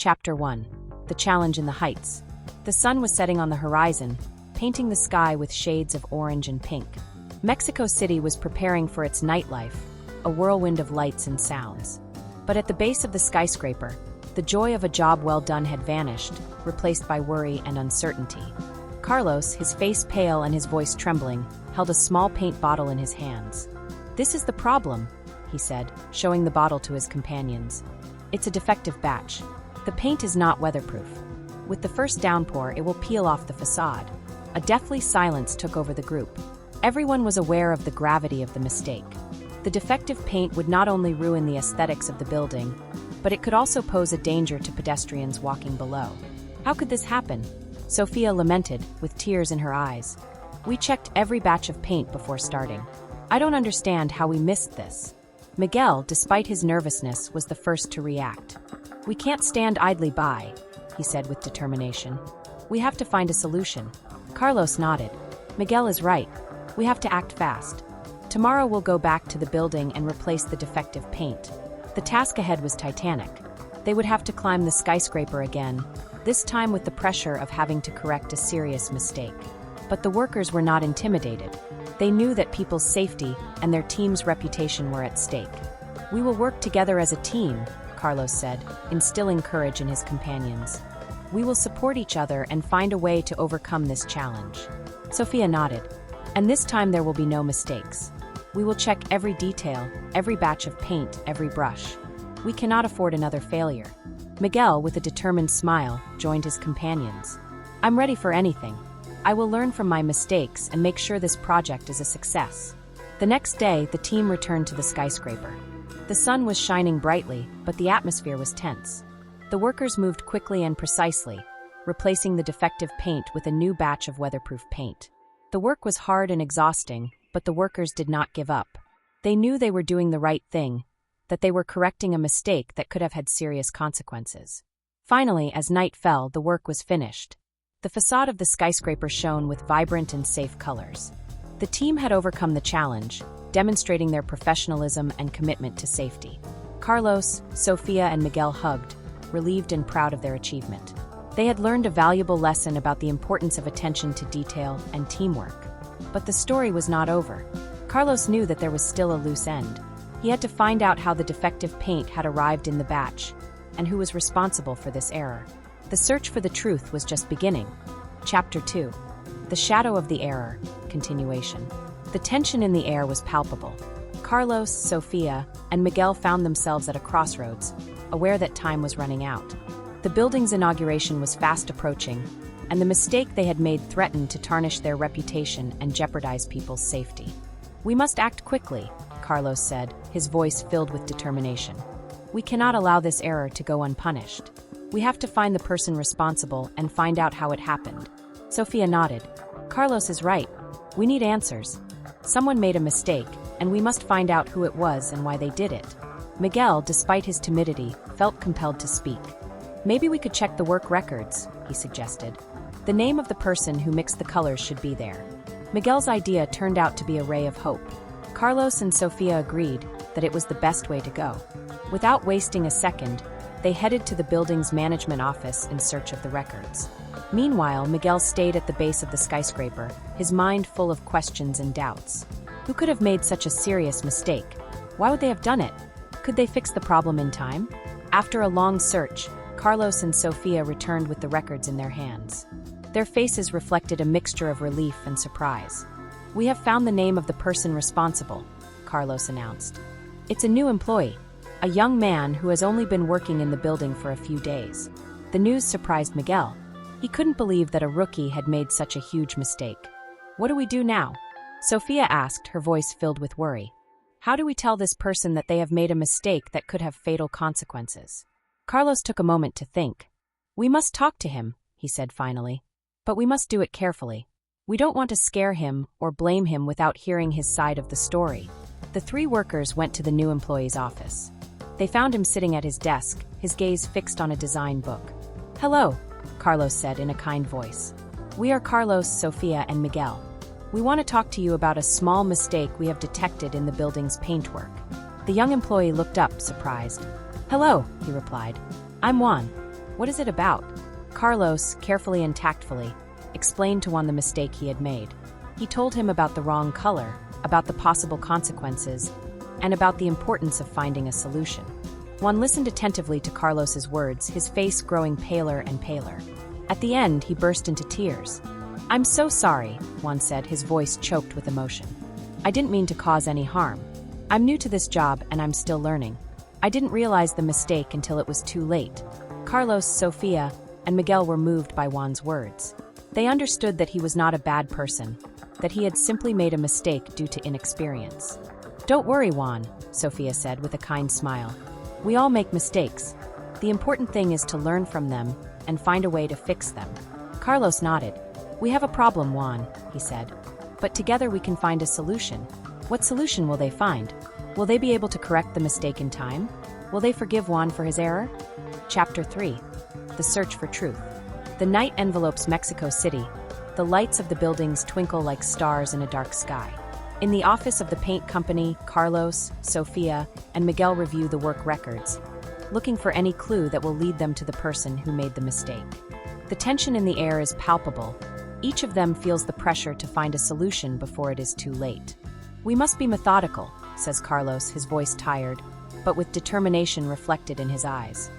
Chapter 1. The Challenge in the Heights. The sun was setting on the horizon, painting the sky with shades of orange and pink. Mexico City was preparing for its nightlife, a whirlwind of lights and sounds. But at the base of the skyscraper, the joy of a job well done had vanished, replaced by worry and uncertainty. Carlos, his face pale and his voice trembling, held a small paint bottle in his hands. "This is the problem," he said, showing the bottle to his companions. "It's a defective batch. The paint is not weatherproof. With the first downpour, it will peel off the facade." A deathly silence took over the group. Everyone was aware of the gravity of the mistake. The defective paint would not only ruin the aesthetics of the building, but it could also pose a danger to pedestrians walking below. "How could this happen?" Sofia lamented, with tears in her eyes. "We checked every batch of paint before starting. I don't understand how we missed this." Miguel, despite his nervousness, was the first to react. "We can't stand idly by," he said with determination. "We have to find a solution." Carlos nodded. "Miguel is right. We have to act fast. Tomorrow we'll go back to the building and replace the defective paint." The task ahead was titanic. They would have to climb the skyscraper again, this time with the pressure of having to correct a serious mistake. But the workers were not intimidated. They knew that people's safety and their team's reputation were at stake. "We will work together as a team," Carlos said, instilling courage in his companions. "We will support each other and find a way to overcome this challenge." Sofia nodded. "And this time there will be no mistakes. We will check every detail, every batch of paint, every brush. We cannot afford another failure." Miguel, with a determined smile, joined his companions. "I'm ready for anything. I will learn from my mistakes and make sure this project is a success." The next day, the team returned to the skyscraper. The sun was shining brightly, but the atmosphere was tense. The workers moved quickly and precisely, replacing the defective paint with a new batch of weatherproof paint. The work was hard and exhausting, but the workers did not give up. They knew they were doing the right thing, that they were correcting a mistake that could have had serious consequences. Finally, as night fell, the work was finished. The facade of the skyscraper shone with vibrant and safe colors. The team had overcome the challenge, demonstrating their professionalism and commitment to safety. Carlos, Sofia, and Miguel hugged, relieved and proud of their achievement. They had learned a valuable lesson about the importance of attention to detail and teamwork. But the story was not over. Carlos knew that there was still a loose end. He had to find out how the defective paint had arrived in the batch, and who was responsible for this error. The search for the truth was just beginning. Chapter 2. The Shadow of the Error. Continuation. The tension in the air was palpable. Carlos, Sofia, and Miguel found themselves at a crossroads, aware that time was running out. The building's inauguration was fast approaching, and the mistake they had made threatened to tarnish their reputation and jeopardize people's safety. "We must act quickly," Carlos said, his voice filled with determination. "We cannot allow this error to go unpunished. We have to find the person responsible and find out how it happened." Sofia nodded. "Carlos is right. We need answers. Someone made a mistake, and we must find out who it was and why they did it." Miguel, despite his timidity, felt compelled to speak. "Maybe we could check the work records," he suggested. "The name of the person who mixed the colors should be there." Miguel's idea turned out to be a ray of hope. Carlos and Sofia agreed that it was the best way to go. Without wasting a second, they headed to the building's management office in search of the records. Meanwhile, Miguel stayed at the base of the skyscraper, his mind full of questions and doubts. Who could have made such a serious mistake? Why would they have done it? Could they fix the problem in time? After a long search, Carlos and Sofia returned with the records in their hands. Their faces reflected a mixture of relief and surprise. "We have found the name of the person responsible," Carlos announced. "It's a new employee, a young man who has only been working in the building for a few days." The news surprised Miguel. He couldn't believe that a rookie had made such a huge mistake. "What do we do now?" Sofia asked, her voice filled with worry. "How do we tell this person that they have made a mistake that could have fatal consequences?" Carlos took a moment to think. "We must talk to him," he said finally. "But we must do it carefully. We don't want to scare him or blame him without hearing his side of the story." The three workers went to the new employee's office. They found him sitting at his desk, his gaze fixed on a design book. "Hello," Carlos said in a kind voice. "We are Carlos, Sofia, and Miguel. We want to talk to you about a small mistake we have detected in the building's paintwork." The young employee looked up, surprised. "Hello," he replied. "I'm Juan. What is it about? Carlos, carefully and tactfully, explained to Juan the mistake he had made. He told him about the wrong color, about the possible consequences, and about the importance of finding a solution. Juan listened attentively to Carlos's words, his face growing paler and paler. At the end, he burst into tears. "I'm so sorry," Juan said, his voice choked with emotion. "I didn't mean to cause any harm. I'm new to this job and I'm still learning. I didn't realize the mistake until it was too late." Carlos, Sofia, and Miguel were moved by Juan's words. They understood that he was not a bad person, that he had simply made a mistake due to inexperience. "Don't worry, Juan," Sofia said with a kind smile. "We all make mistakes. The important thing is to learn from them and find a way to fix them." Carlos nodded. "We have a problem, Juan," he said. "But together we can find a solution." What solution will they find? Will they be able to correct the mistake in time? Will they forgive Juan for his error? Chapter 3. The Search for Truth. The night envelopes Mexico City. The lights of the buildings twinkle like stars in a dark sky. In the office of the paint company, Carlos, Sofia, and Miguel review the work records, looking for any clue that will lead them to the person who made the mistake. The tension in the air is palpable. Each of them feels the pressure to find a solution before it is too late. "We must be methodical," says Carlos, his voice tired, but with determination reflected in his eyes.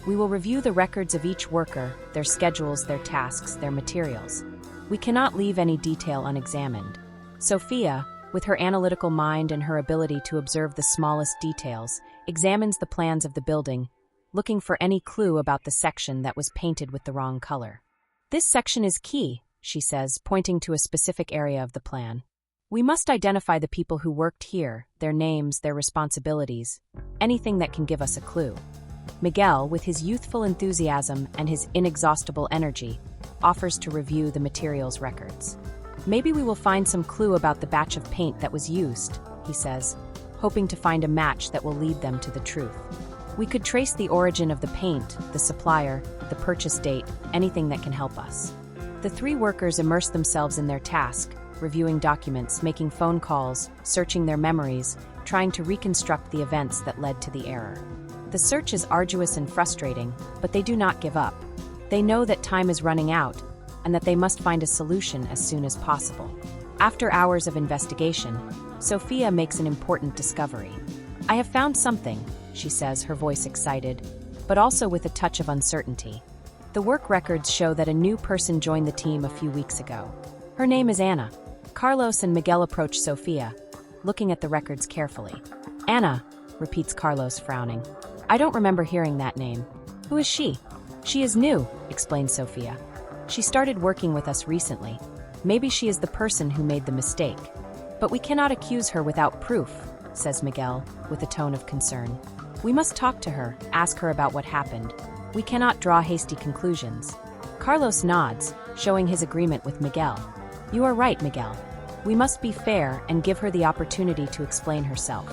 "We will review the records of each worker, their schedules, their tasks, their materials. We cannot leave any detail unexamined." Sofia, with her analytical mind and her ability to observe the smallest details, examines the plans of the building, looking for any clue about the section that was painted with the wrong color. "This section is key," she says, pointing to a specific area of the plan. "We must identify the people who worked here, their names, their responsibilities, anything that can give us a clue." Miguel, with his youthful enthusiasm and his inexhaustible energy, offers to review the materials records. "Maybe we will find some clue about the batch of paint that was used," he says, hoping to find a match that will lead them to the truth. "We could trace the origin of the paint, the supplier, the purchase date, anything that can help us." The three workers immerse themselves in their task, reviewing documents, making phone calls, searching their memories, trying to reconstruct the events that led to the error. The search is arduous and frustrating, but they do not give up. They know that time is running out, and that they must find a solution as soon as possible. After hours of investigation, Sofia makes an important discovery. "I have found something," she says, her voice excited, but also with a touch of uncertainty. The work records show that a new person joined the team a few weeks ago. Her name is Anna. Carlos and Miguel approach Sofia, looking at the records carefully. "Anna," repeats Carlos, frowning. "I don't remember hearing that name. Who is she?" "She is new," explains Sofia. "She started working with us recently. Maybe she is the person who made the mistake. But we cannot accuse her without proof," says Miguel, with a tone of concern. "We must talk to her, ask her about what happened. We cannot draw hasty conclusions." Carlos nods, showing his agreement with Miguel. "You are right, Miguel. We must be fair and give her the opportunity to explain herself.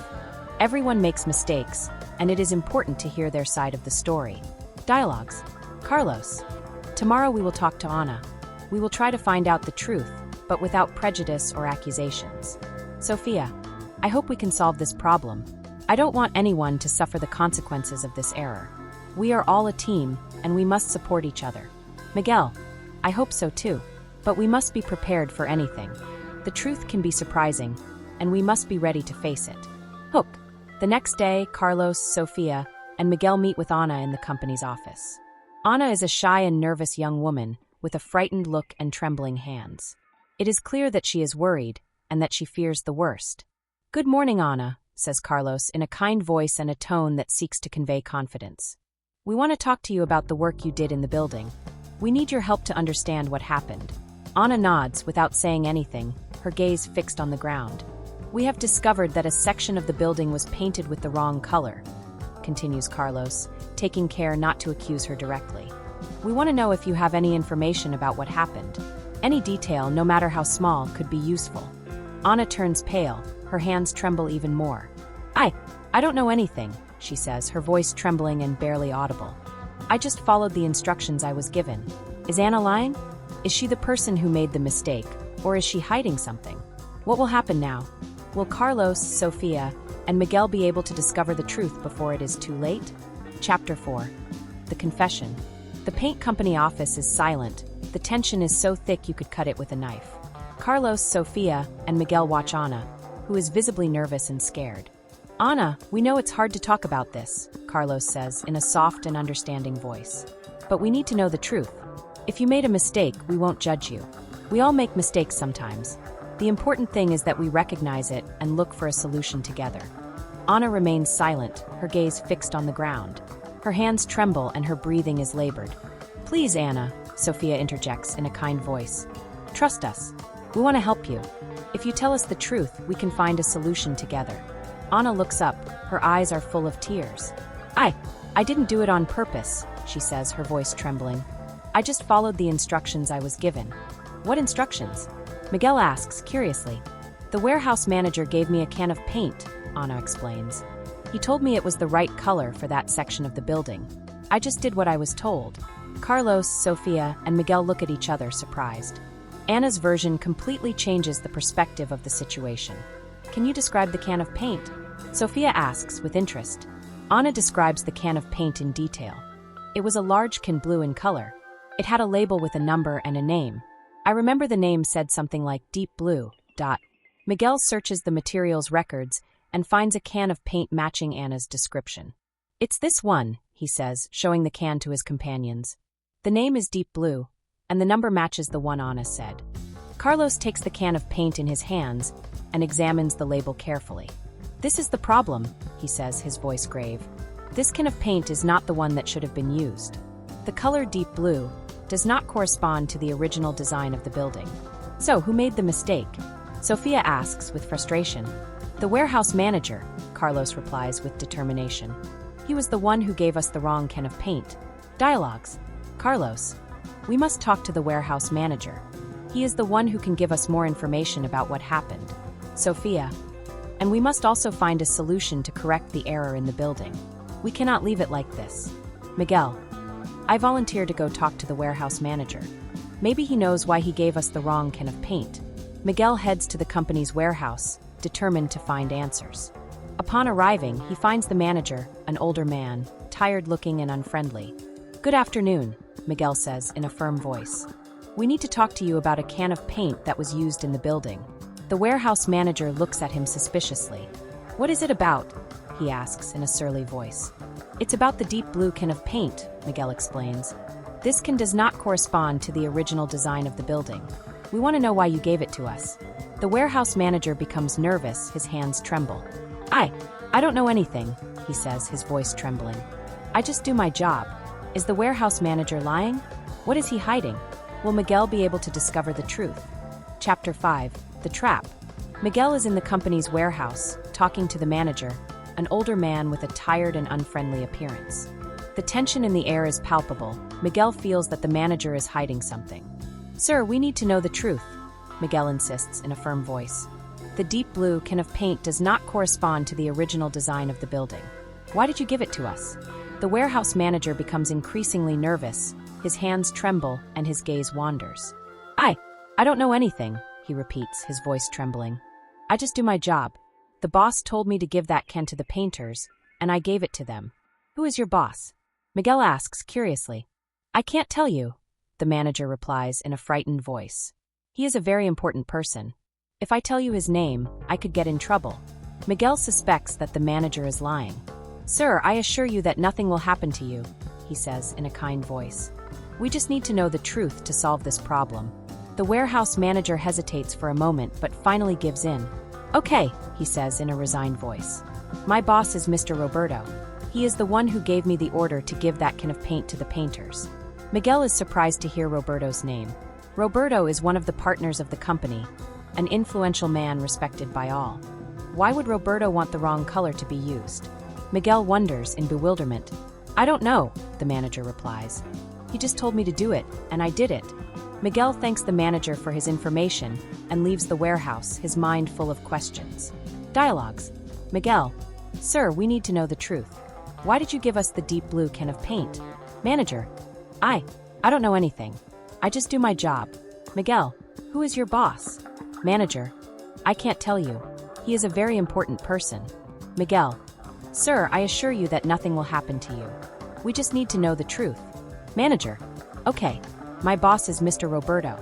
Everyone makes mistakes, and it is important to hear their side of the story." Dialogues. Carlos. "Tomorrow we will talk to Anna. We will try to find out the truth, but without prejudice or accusations." Sofia. "I hope we can solve this problem. I don't want anyone to suffer the consequences of this error. We are all a team, and we must support each other." Miguel. "I hope so too. But we must be prepared for anything. The truth can be surprising, and we must be ready to face it." Hook. The next day, Carlos, Sofia, and Miguel meet with Anna in the company's office. Anna is a shy and nervous young woman with a frightened look and trembling hands. It is clear that she is worried and that she fears the worst. "Good morning, Anna," says Carlos in a kind voice and a tone that seeks to convey confidence. "We want to talk to you about the work you did in the building. We need your help to understand what happened." Anna nods without saying anything, her gaze fixed on the ground. "We have discovered that a section of the building was painted with the wrong color," continues Carlos, taking care not to accuse her directly. "We want to know if you have any information about what happened. Any detail, no matter how small, could be useful." Anna turns pale, her hands tremble even more. I don't know anything," she says, her voice trembling and barely audible. "I just followed the instructions I was given." Is Anna lying? Is she the person who made the mistake, or is she hiding something? What will happen now? Will Carlos, Sofia, and Miguel be able to discover the truth before it is too late? Chapter 4. The Confession. The paint company office is silent. The tension is so thick you could cut it with a knife. Carlos, Sofia, and Miguel watch Ana, who is visibly nervous and scared. Ana, we know it's hard to talk about this, Carlos says in a soft and understanding voice. But we need to know the truth. If you made a mistake, we won't judge you. We all make mistakes sometimes. The important thing is that we recognize it and look for a solution together. Ana remains silent, her gaze fixed on the ground. Her hands tremble and her breathing is labored. Please, Ana, Sofia interjects in a kind voice. Trust us. We want to help you. If you tell us the truth, we can find a solution together. Ana looks up. Her eyes are full of tears. I didn't do it on purpose, she says, her voice trembling. I just followed the instructions I was given. What instructions? Miguel asks, curiously. The warehouse manager gave me a can of paint, Ana explains. He told me it was the right color for that section of the building. I just did what I was told. Carlos, Sofia, and Miguel look at each other, surprised. Ana's version completely changes the perspective of the situation. Can you describe the can of paint? Sofia asks with interest. Ana describes the can of paint in detail. It was a large can, blue in color. It had a label with a number and a name. I remember the name said something like Deep Blue. Miguel searches the materials records and finds a can of paint matching Ana's description. It's this one, he says, showing the can to his companions. The name is Deep Blue, and the number matches the one Ana said. Carlos takes the can of paint in his hands and examines the label carefully. This is the problem, he says, his voice grave. This can of paint is not the one that should have been used. The color Deep Blue does not correspond to the original design of the building. So, who made the mistake? Sofia asks with frustration. The warehouse manager, Carlos replies with determination. He was the one who gave us the wrong can of paint. Dialogues. Carlos. We must talk to the warehouse manager. He is the one who can give us more information about what happened. Sofia. And we must also find a solution to correct the error in the building. We cannot leave it like this. Miguel. I volunteer to go talk to the warehouse manager. Maybe he knows why he gave us the wrong can of paint. Miguel heads to the company's warehouse, determined to find answers. Upon arriving, he finds the manager, an older man, tired-looking and unfriendly. Good afternoon, Miguel says in a firm voice. We need to talk to you about a can of paint that was used in the building. The warehouse manager looks at him suspiciously. What is it about? He asks in a surly voice. It's about the deep blue can of paint, Miguel explains. This can does not correspond to the original design of the building. We want to know why you gave it to us. The warehouse manager becomes nervous, his hands tremble. I don't know anything, he says, his voice trembling. I just do my job. Is the warehouse manager lying? What is he hiding? Will Miguel be able to discover the truth? Chapter 5. The Trap. Miguel is in the company's warehouse, talking to the manager, an older man with a tired and unfriendly appearance. The tension in the air is palpable. Miguel feels that the manager is hiding something. Sir, we need to know the truth, Miguel insists in a firm voice. The deep blue can of paint does not correspond to the original design of the building. Why did you give it to us? The warehouse manager becomes increasingly nervous. His hands tremble and his gaze wanders. I don't know anything, he repeats, his voice trembling. I just do my job. The boss told me to give that can to the painters, and I gave it to them. Who is your boss? Miguel asks curiously. I can't tell you, the manager replies in a frightened voice. He is a very important person. If I tell you his name, I could get in trouble. Miguel suspects that the manager is lying. Sir, I assure you that nothing will happen to you, he says in a kind voice. We just need to know the truth to solve this problem. The warehouse manager hesitates for a moment but finally gives in. Okay, he says in a resigned voice. My boss is Mr. Roberto. He is the one who gave me the order to give that can of paint to the painters. Miguel is surprised to hear Roberto's name. Roberto is one of the partners of the company, an influential man respected by all. Why would Roberto want the wrong color to be used? Miguel wonders in bewilderment. I don't know, the manager replies. He just told me to do it, and I did it. Miguel thanks the manager for his information and leaves the warehouse, his mind full of questions. Dialogues. Miguel. Sir, we need to know the truth. Why did you give us the deep blue can of paint? Manager. I don't know anything. I just do my job. Miguel. Who is your boss? Manager. I can't tell you. He is a very important person. Miguel. Sir, I assure you that nothing will happen to you. We just need to know the truth. Manager. Okay, my boss is Mr. Roberto.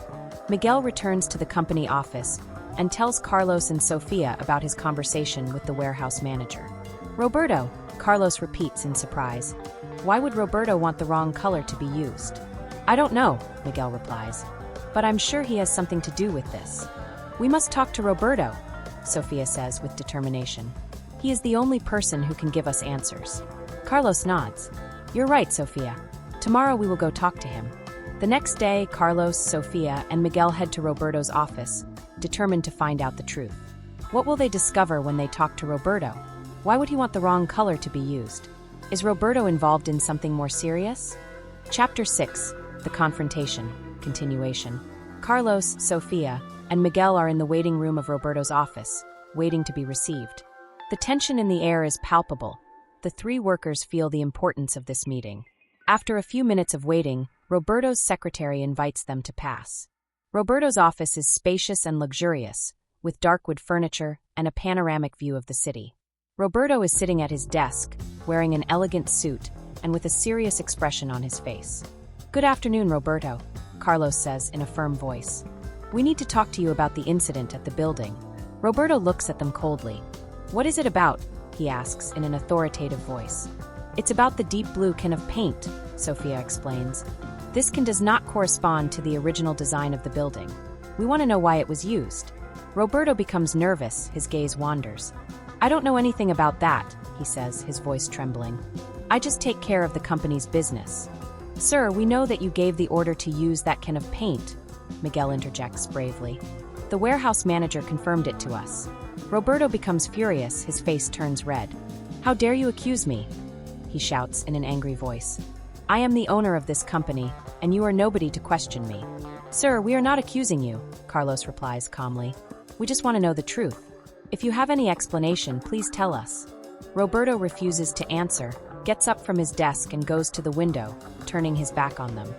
Miguel returns to the company office and tells Carlos and Sofia about his conversation with the warehouse manager. Roberto, Carlos repeats in surprise. Why would Roberto want the wrong color to be used? I don't know, Miguel replies. But I'm sure he has something to do with this. We must talk to Roberto, Sofia says with determination. He is the only person who can give us answers. Carlos nods. You're right, Sofia. Tomorrow we will go talk to him. The next day, Carlos, Sofia, and Miguel head to Roberto's office, determined to find out the truth. What will they discover when they talk to Roberto? Why would he want the wrong color to be used? Is Roberto involved in something more serious? Chapter 6. The Confrontation. Continuation. Carlos, Sofia, and Miguel are in the waiting room of Roberto's office, waiting to be received. The tension in the air is palpable. The three workers feel the importance of this meeting. After a few minutes of waiting, Roberto's secretary invites them to pass. Roberto's office is spacious and luxurious, with dark wood furniture and a panoramic view of the city. Roberto is sitting at his desk, wearing an elegant suit and with a serious expression on his face. Good afternoon, Roberto, Carlos says in a firm voice. We need to talk to you about the incident at the building. Roberto looks at them coldly. What is it about? He asks in an authoritative voice. It's about the deep blue can of paint, Sofia explains. This can does not correspond to the original design of the building. We want to know why it was used. Roberto becomes nervous, his gaze wanders. I don't know anything about that, he says, his voice trembling. I just take care of the company's business. Sir, we know that you gave the order to use that can of paint, Miguel interjects bravely. The warehouse manager confirmed it to us. Roberto becomes furious, his face turns red. How dare you accuse me? He shouts in an angry voice. I am the owner of this company, and you are nobody to question me. Sir, we are not accusing you, Carlos replies calmly. We just want to know the truth. If you have any explanation, please tell us. Roberto refuses to answer, gets up from his desk and goes to the window, turning his back on them.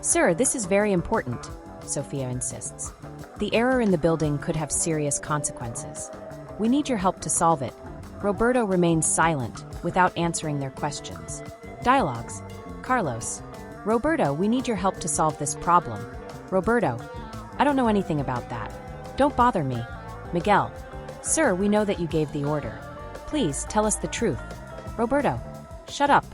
Sir, this is very important, Sofia insists. The error in the building could have serious consequences. We need your help to solve it. Roberto remains silent, without answering their questions. Dialogues. Carlos. Roberto, we need your help to solve this problem. Roberto. I don't know anything about that. Don't bother me. Miguel. Sir, we know that you gave the order. Please, tell us the truth. Roberto. Shut up.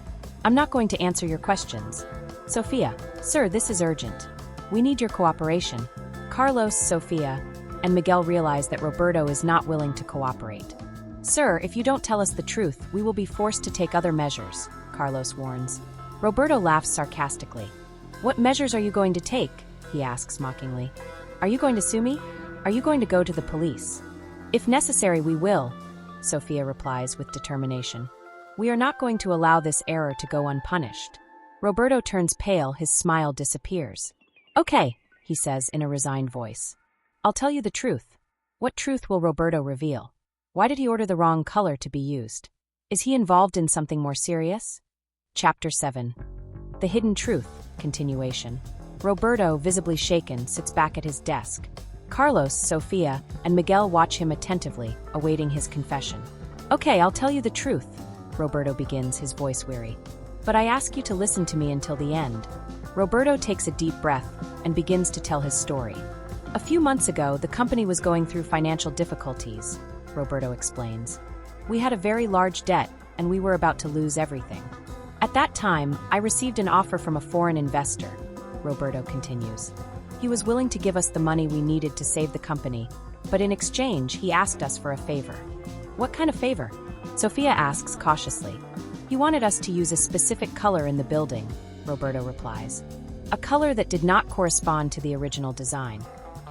I'm not going to answer your questions. Sofia. Sir, this is urgent. We need your cooperation. Carlos, Sofia, and Miguel realize that Roberto is not willing to cooperate. Sir, if you don't tell us the truth, we will be forced to take other measures, Carlos warns. Roberto laughs sarcastically. What measures are you going to take? He asks mockingly. Are you going to sue me? Are you going to go to the police? If necessary, we will, Sofia replies with determination. We are not going to allow this error to go unpunished. Roberto turns pale, his smile disappears. Okay, he says in a resigned voice. I'll tell you the truth. What truth will Roberto reveal? Why did he order the wrong color to be used? Is he involved in something more serious? Chapter 7. The Hidden Truth. Continuation. Roberto, visibly shaken, sits back at his desk. Carlos, Sofia, and Miguel watch him attentively, awaiting his confession. Okay, I'll tell you the truth, Roberto begins, his voice weary. But I ask you to listen to me until the end. Roberto takes a deep breath and begins to tell his story. A few months ago, the company was going through financial difficulties, Roberto explains. We had a very large debt, and we were about to lose everything. At that time, I received an offer from a foreign investor, Roberto continues. He was willing to give us the money we needed to save the company, but in exchange, he asked us for a favor. What kind of favor? Sofia asks cautiously. He wanted us to use a specific color in the building, Roberto replies. A color that did not correspond to the original design.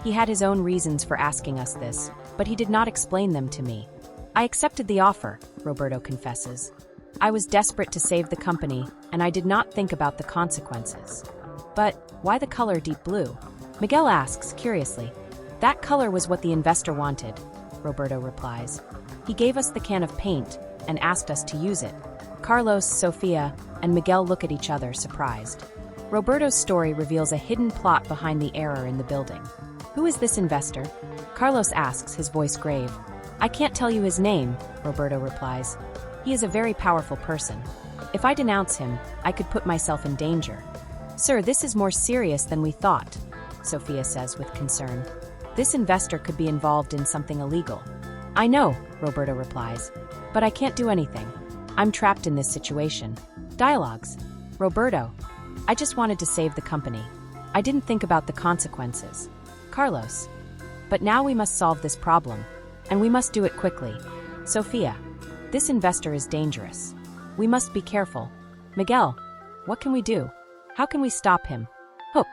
He had his own reasons for asking us this, but he did not explain them to me. I accepted the offer, Roberto confesses. I was desperate to save the company, and I did not think about the consequences. But why the color deep blue? Miguel asks curiously. That color was what the investor wanted, Roberto replies. He gave us the can of paint and asked us to use it. Carlos, Sofia, and Miguel look at each other, surprised. Roberto's story reveals a hidden plot behind the error in the building. Who is this investor? Carlos asks, his voice grave. I can't tell you his name, Roberto replies. He is a very powerful person. If I denounce him, I could put myself in danger. Sir, this is more serious than we thought, Sofia says with concern. This investor could be involved in something illegal. I know, Roberto replies, but I can't do anything. I'm trapped in this situation. Dialogues. Roberto, I just wanted to save the company. I didn't think about the consequences. Carlos. But now we must solve this problem, and we must do it quickly. Sofia. This investor is dangerous. We must be careful. Miguel. What can we do? How can we stop him? Hook.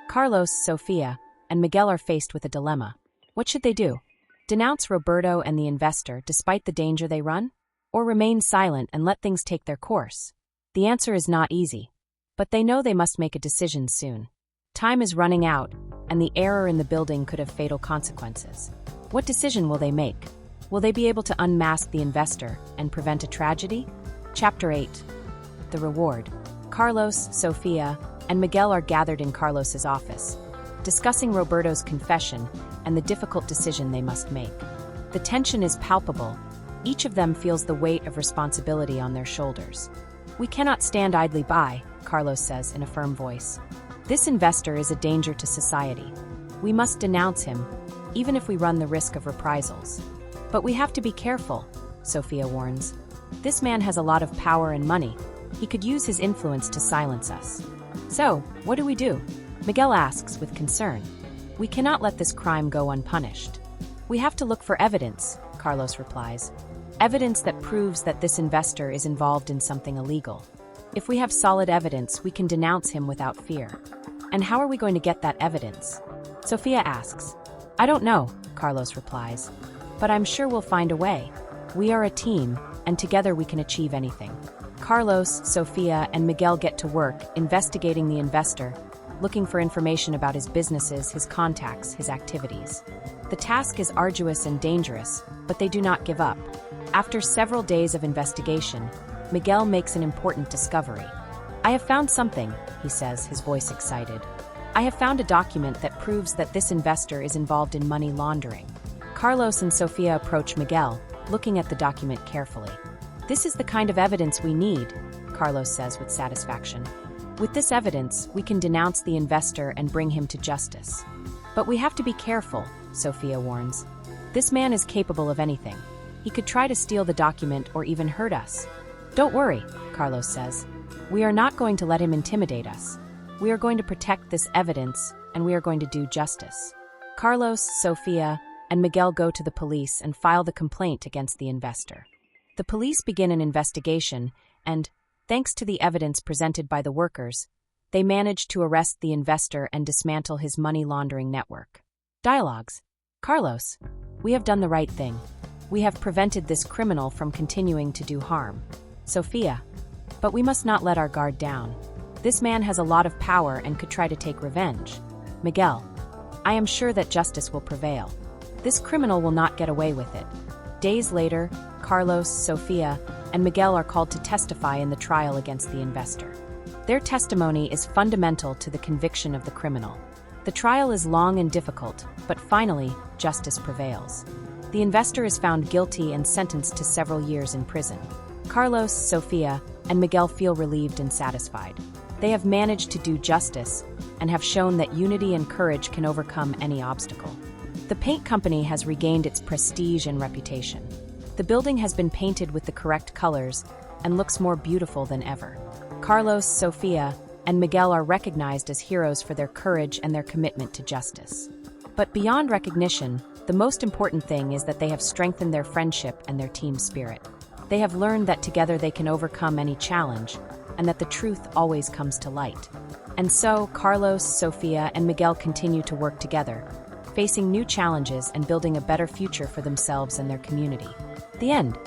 Carlos, Sofia, and Miguel are faced with a dilemma. What should they do? Denounce Roberto and the investor despite the danger they run? Or remain silent and let things take their course? The answer is not easy, but they know they must make a decision soon. Time is running out, and the error in the building could have fatal consequences. What decision will they make? Will they be able to unmask the investor and prevent a tragedy? Chapter 8. The Reward. Carlos, Sofia, and Miguel are gathered in Carlos's office, discussing Roberto's confession and the difficult decision they must make. The tension is palpable. Each of them feels the weight of responsibility on their shoulders. We cannot stand idly by, Carlos says in a firm voice. This investor is a danger to society. We must denounce him, even if we run the risk of reprisals. But we have to be careful, Sofia warns. This man has a lot of power and money. He could use his influence to silence us. So, what do we do? Miguel asks with concern. We cannot let this crime go unpunished. We have to look for evidence, Carlos replies. Evidence that proves that this investor is involved in something illegal. If we have solid evidence, we can denounce him without fear. And how are we going to get that evidence? Sofia asks. I don't know, Carlos replies. But I'm sure we'll find a way. We are a team, and together we can achieve anything. Carlos, Sofia, and Miguel get to work investigating the investor, looking for information about his businesses, his contacts, his activities. The task is arduous and dangerous, but they do not give up. After several days of investigation, Miguel makes an important discovery. I have found something, he says, his voice excited. I have found a document that proves that this investor is involved in money laundering. Carlos and Sofia approach Miguel, looking at the document carefully. This is the kind of evidence we need, Carlos says with satisfaction. With this evidence, we can denounce the investor and bring him to justice. But we have to be careful, Sofia warns. This man is capable of anything. He could try to steal the document or even hurt us. Don't worry, Carlos says. We are not going to let him intimidate us. We are going to protect this evidence, and we are going to do justice. Carlos, Sofia, and Miguel go to the police and file the complaint against the investor. The police begin an investigation, and, thanks to the evidence presented by the workers, they manage to arrest the investor and dismantle his money laundering network. Dialogues. Carlos, we have done the right thing. We have prevented this criminal from continuing to do harm. Sofia, but we must not let our guard down. This man has a lot of power and could try to take revenge. Miguel, I am sure that justice will prevail. This criminal will not get away with it. Days later, Carlos, Sofia, and Miguel are called to testify in the trial against the investor. Their testimony is fundamental to the conviction of the criminal. The trial is long and difficult, but finally, justice prevails. The investor is found guilty and sentenced to several years in prison. Carlos, Sofia, and Miguel feel relieved and satisfied. They have managed to do justice and have shown that unity and courage can overcome any obstacle. The paint company has regained its prestige and reputation. The building has been painted with the correct colors and looks more beautiful than ever. Carlos, Sofia, and Miguel are recognized as heroes for their courage and their commitment to justice. But beyond recognition, the most important thing is that they have strengthened their friendship and their team spirit. They have learned that together they can overcome any challenge, and that the truth always comes to light. And so, Carlos, Sofia, and Miguel continue to work together, facing new challenges and building a better future for themselves and their community. The end.